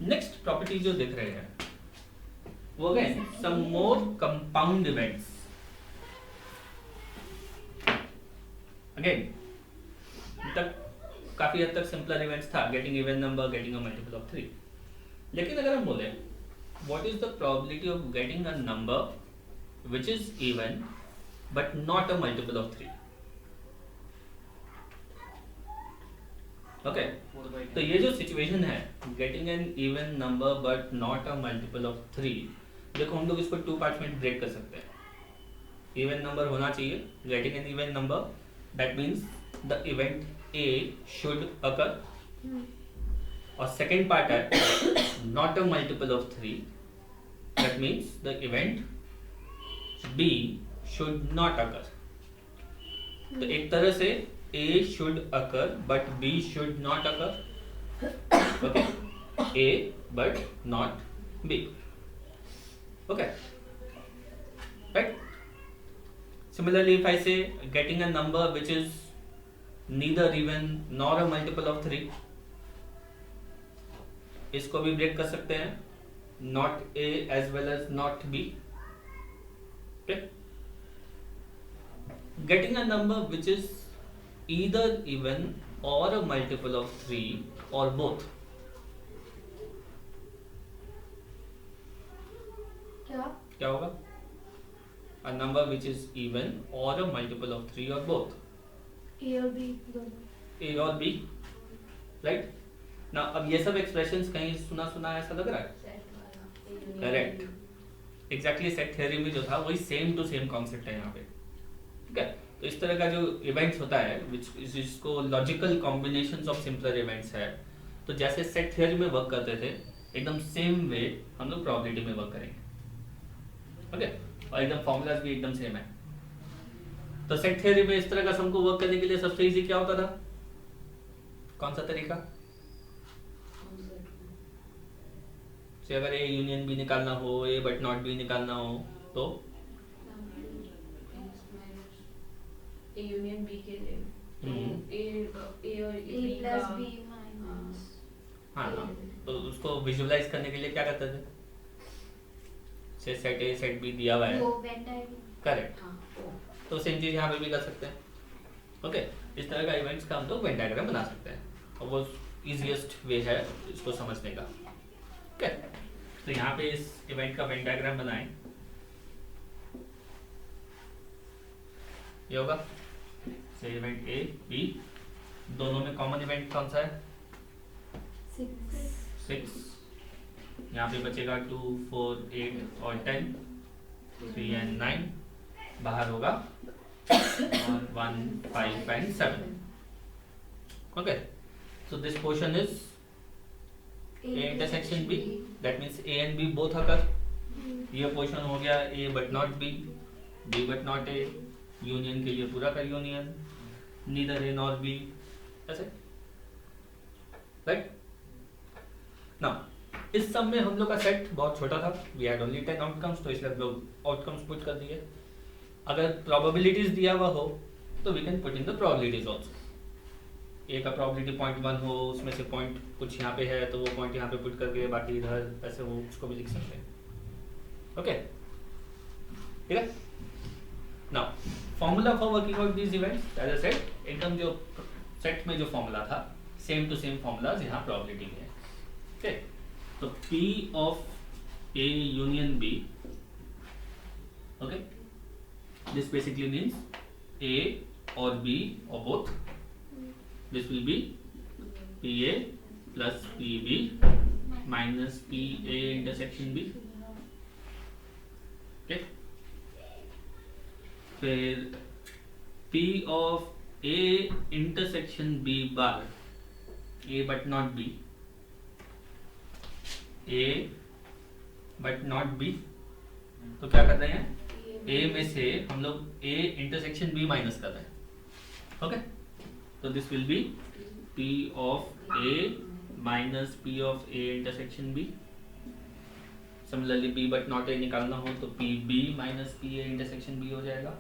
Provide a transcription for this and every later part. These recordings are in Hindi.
नेक्स्ट प्रॉपर्टी जो दिख रहे हैं वो again some more compound events. Again तक काफी हद तक सिंपलर इवेंट्स था, getting even number, getting a multiple of 3. लेकिन अगर हम बोले what is the probability of getting a number which is even but not a multiple of 3. Okay, तो ये जो सिचुएशन है getting an even number but not a multiple of 3, देखो हम लोग इसको 2 पार्ट्स में ब्रेक कर सकते हैं. इवन नंबर होना चाहिए, getting an even number, that means the event A should occur. और सेकेंड पार्ट है not a multiple of 3, that means the event B should not occur. तो एक तरह से A should occur but B should not occur. Okay, A but not B. Okay, right? Similarly, if I say getting a number which is neither even nor a multiple of 3, इसको भी ब्रेक कर सकते हैं, not A as well as not B. Okay, getting a number which is either even or a multiple of 3 or both. क्या होगा? A number which is even or a multiple of 3 or both. A और B दोनों. A और B, right? Now अब ये सब expressions कहीं सुना सुना ऐसा लग रहा है? Correct. Exactly, set theory में जो था वही same to same concept है यहाँ पे. ठीक है? तो इस तरह का जो इवेंट्स होता है जिसको logical combinations of simpler events है, तो जैसे सेट थ्योरी में वर्क करते थे एकदम सेम वे हम लोग प्रोबेबिलिटी में वर्क करेंगे. ओके, और एकदम फॉर्मूलाज भी एकदम सेम है. तो सेट थ्योरी में इस तरह का हमको वर्क करने के लिए सबसे इजी क्या होता था? कौन सा तरीका? अगर ए यूनियन बी निकालना हो, ए बट नॉट बी निकालना हो, तो A यूनियन B के लिए A और A प्लस B माइनस. हाँ, तो उसको विजुअलाइज करने के लिए क्या करते थे? सेट ए सेट बी दिया हुआ है, वो वेन डायग्राम. करेक्ट. तो सेम चीज यहाँ पे भी कर सकते हैं. ओके, इस तरह का इवेंट्स का हम लोग वेन डायग्राम बना सकते हैं और वो इजीएस्ट वे है इसको समझने का. ओके, तो यहाँ पे इस इवेंट का वेन डायग्राम बनाएं. ये होगा से इवेंट ए बी, दोनों में कॉमन इवेंट कौन सा है? 6. यहाँ पे बचेगा 2, 4, 8 और 10, 3 and 9. बाहर होगा और 1, 5 and 7. Okay, so this portion is A intersection B, that means A and B both occur. ये पोर्शन हो गया A but not B, B but not A. Union के लिए पूरा का union, neither A nor B, ऐसे, राइट? नाउ इस सब में हम लोग का सेट बहुत छोटा था, वी हैड ओनली 10 आउटकम्स, तो इसलिए हम लोग आउटकम्स पुट कर दिए. अगर प्रोबेबिलिटीज दिया हुआ हो तो we can put in the probabilities also. A का प्रोबेबिलिटी 0.1 हो, उसमें से पॉइंट कुछ यहाँ पे है तो वो पॉइंट यहाँ पे पुट करके बाकी इधर ऐसे वो उसको भी लिख सकते हैं. ओके, ठीक है. Now formula for working out these events, as I said, एकदम जो सेट में जो फॉर्मूला था सेम टू सेम फॉर्मूलाज यहाँ प्रोबेबिलिटी में है. ओके, तो P of A union B, okay, this basically means A और B or both, this will be PA plus PB minus PA intersection B. Okay, फिर P of A intersection B bar, A but not B, A but not B, तो क्या कर रहे हैं? A में से हम लोग A intersection B माइनस कर रहे हैं. ओके, तो this will B P of A minus P of A intersection B. Similarly B but not A निकालना हो तो PB minus PA intersection B हो जाएगा.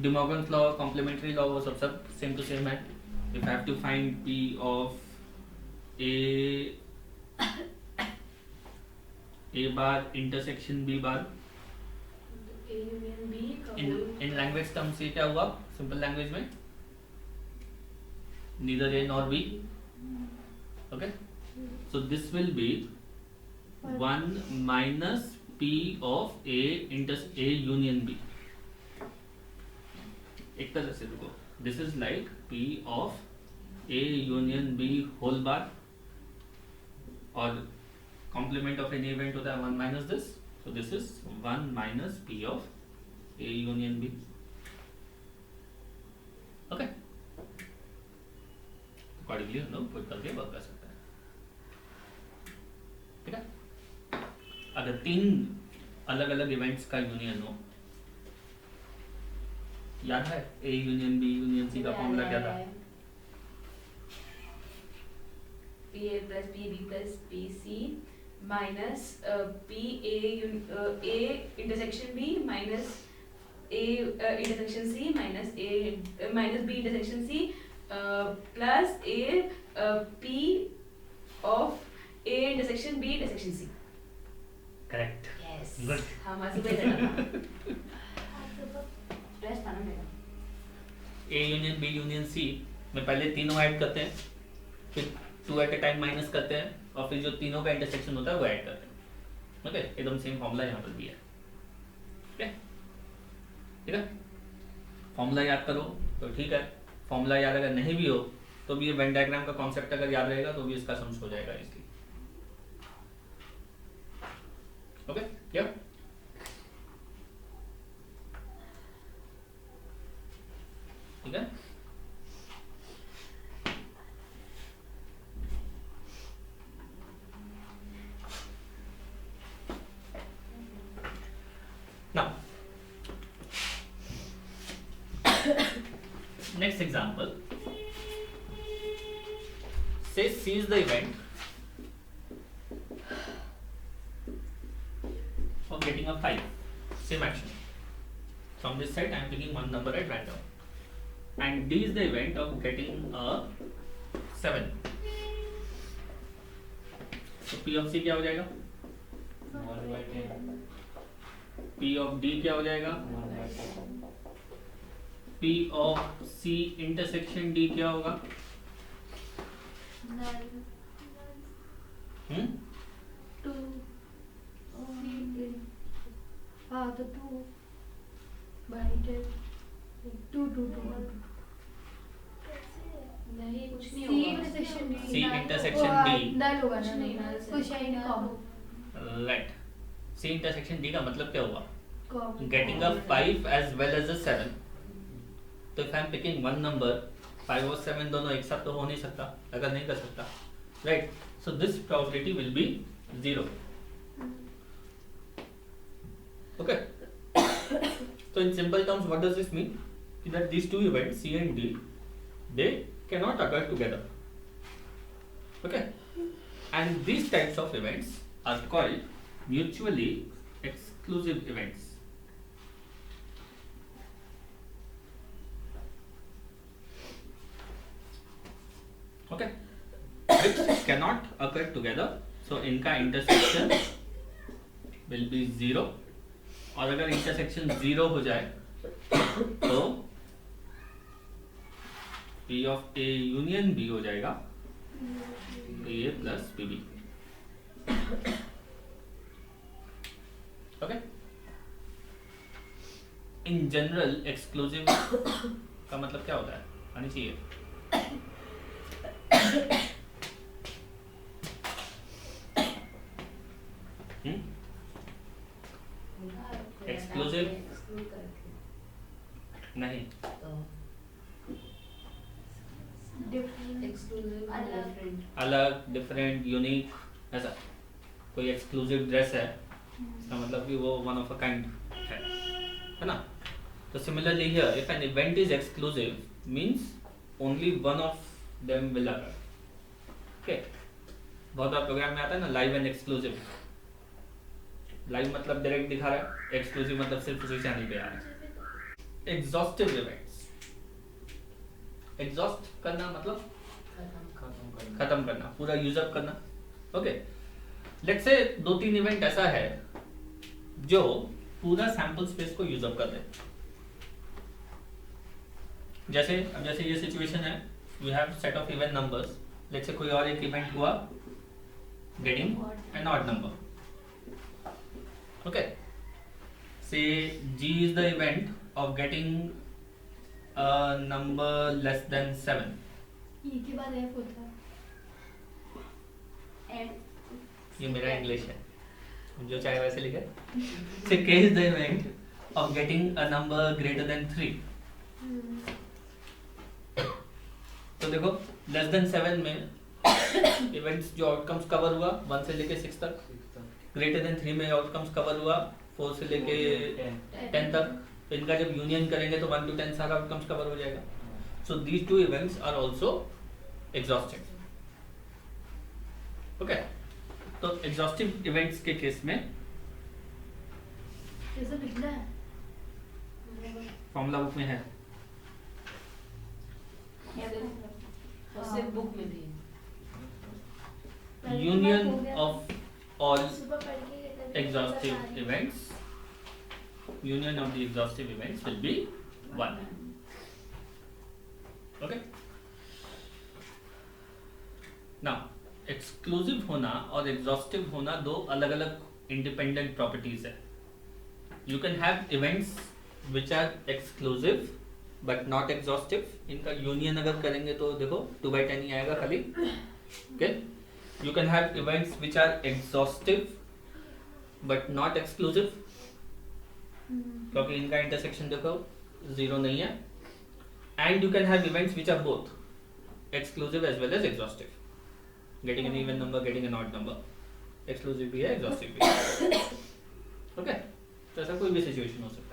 De Morgan's law, complementary law, वो सब सेम टू सेम है. If I have to find P of A bar intersection B bar, A union B का in whole in language term से क्या हुआ, सिंपल लैंग्वेज में neither A nor B. Okay, so this will be 1 minus P of A union B. एक तरह से देखो, this is like P of A union B whole bar, और complement of any event होता है 1 minus this, so this is 1 minus P of A union B. Okay, accordingly हम लोग पुट करके वर्क कर सकते हैं. ठीक है, अगर 3 अलग अलग इवेंट्स का यूनियन हो, याद है A union B union C का फॉर्मूला क्या था? PA plus PB plus PC minus PA intersection B minus A intersection C minus A minus B intersection C plus A P of A intersection B intersection C. Correct. Yes. Good. हाँ मासी को इधर था. Stress था ना मेरा. A union B union C में पहले तीनों ऐड करते हैं, फिर 2 एट ए टाइम माइनस करते हैं, और फिर जो तीनों का इंटरसेक्शन होता है वो ऐड करते हैं. ओके, एकदम सेम फॉर्मूला यहाँ पर भी है. ठीक है, फॉर्मूला याद करो तो ठीक है. फॉर्मूला याद अगर नहीं भी हो तो भी ये वेन डायग्राम का कॉन्सेप्ट अगर याद रहेगा तो भी इसका सम्स हो जाएगा इसलिए. ओके, क्या ठीक है. Now, next example. Say C is the event of getting a 5. Same action. From this side, I am picking one number at random. And D is the event of getting a 7. So P of C क्या हो जाएगा? P of D क्या हो जाएगा? P of C intersection D क्या होगा? None. हम्म? 2. हाँ तो 2 by 10. 2 2 2. नहीं कुछ नहीं C होगा. intersection D. C intersection D. नल होगा कुछ नहीं, ना. null से कुछ है नहीं common. Right. C intersection D का मतलब क्या हुआ? Common. Getting a 5 as well as a 7. तो if I am picking one number, 5 और 7 दोनों एक साथ तो हो नहीं सकता, अगर नहीं कर सकता, right? So this probability will be 0. Okay. So in simple terms, what does this mean? That these two events C and D, they cannot occur together. Okay. And these types of events are called mutually exclusive events. Okay, which cannot occur together, so इनका intersection will be 0, और अगर intersection 0 हो जाए तो P of A union B हो जाएगा A plus PB. Okay, in general exclusive का मतलब क्या होता है, आनी चाहिए. Exclusive? नहीं, Different. Exclusive and अलग. different. अलग, डिफरेंट, यूनिक, ऐसा. कोई एक्सक्लूसिव ड्रेस है, इसका मतलब कि वो वन ऑफ अ काइंड है ना. तो similarly here, if an event is exclusive means only one of them will occur. Okay, बहुत बार प्रोग्राम में आता है ना लाइव एंड एक्सक्लूसिव. लाइव मतलब डायरेक्ट दिखा रहा है, एक्सक्लूसिव मतलब सिर्फ उसी चैनल पे आ रहा है. एग्जॉस्टिव इवेंट्स, एग्जॉस्ट करना मतलब खत्म करना, पूरा यूज अप करना। ओके, लेट्स से 2-3 इवेंट ऐसा है जो पूरा सैंपल स्पेस को यूज अप कर रहे हैं। जैसे ये सिचुएशन है, we have set of even numbers. Let's say कोई और एक इवेंट हुआ getting an odd number. Okay, say G is the event of getting a number less than 7. ई के बाद एफ होता है। ये मेरा इंग्लिश है, जो चाहे वैसे लिखे। से K is the event of getting a number greater than 3. तो देखो लेस देन 7 में इवेंट्स जो आउटकम्स कवर हुआ 1 से लेके 6 तक, ग्रेटर देन 3 में आउटकम्स कवर हुआ 4 से लेके 10 तक। इनका जब यूनियन करेंगे तो 1 to 10 सारा आउटकम्स कवर हो जाएगा। So these two events are also exhaustive. Okay, तो एग्जॉस्टिव इवेंट्स के केस में कैसे लिखना है? फॉर्मूला बुक में है। सिर्फ बुक में भी यूनियन ऑफ ऑल सुबह पढ़ के गए थे। exhaustive events, union of the exhaustive events will be 1. Okay, now exclusive होना और exhaustive होना दो अलग अलग independent properties है। You can have events which are exclusive but not exhaustive। इनका union अगर करेंगे तो देखो 2/10 ही आएगा खाली। Okay, you can have events which are exhaustive but not exclusive, क्योंकि इनका इंटरसेक्शन देखो 0 नहीं है। And you can have events which are both exclusive as well as exhaustive, getting an even number, getting an odd number, exclusive भी है, exhaustive भी है। Okay, तो ऐसा कोई भी सिचुएशन हो सकता है।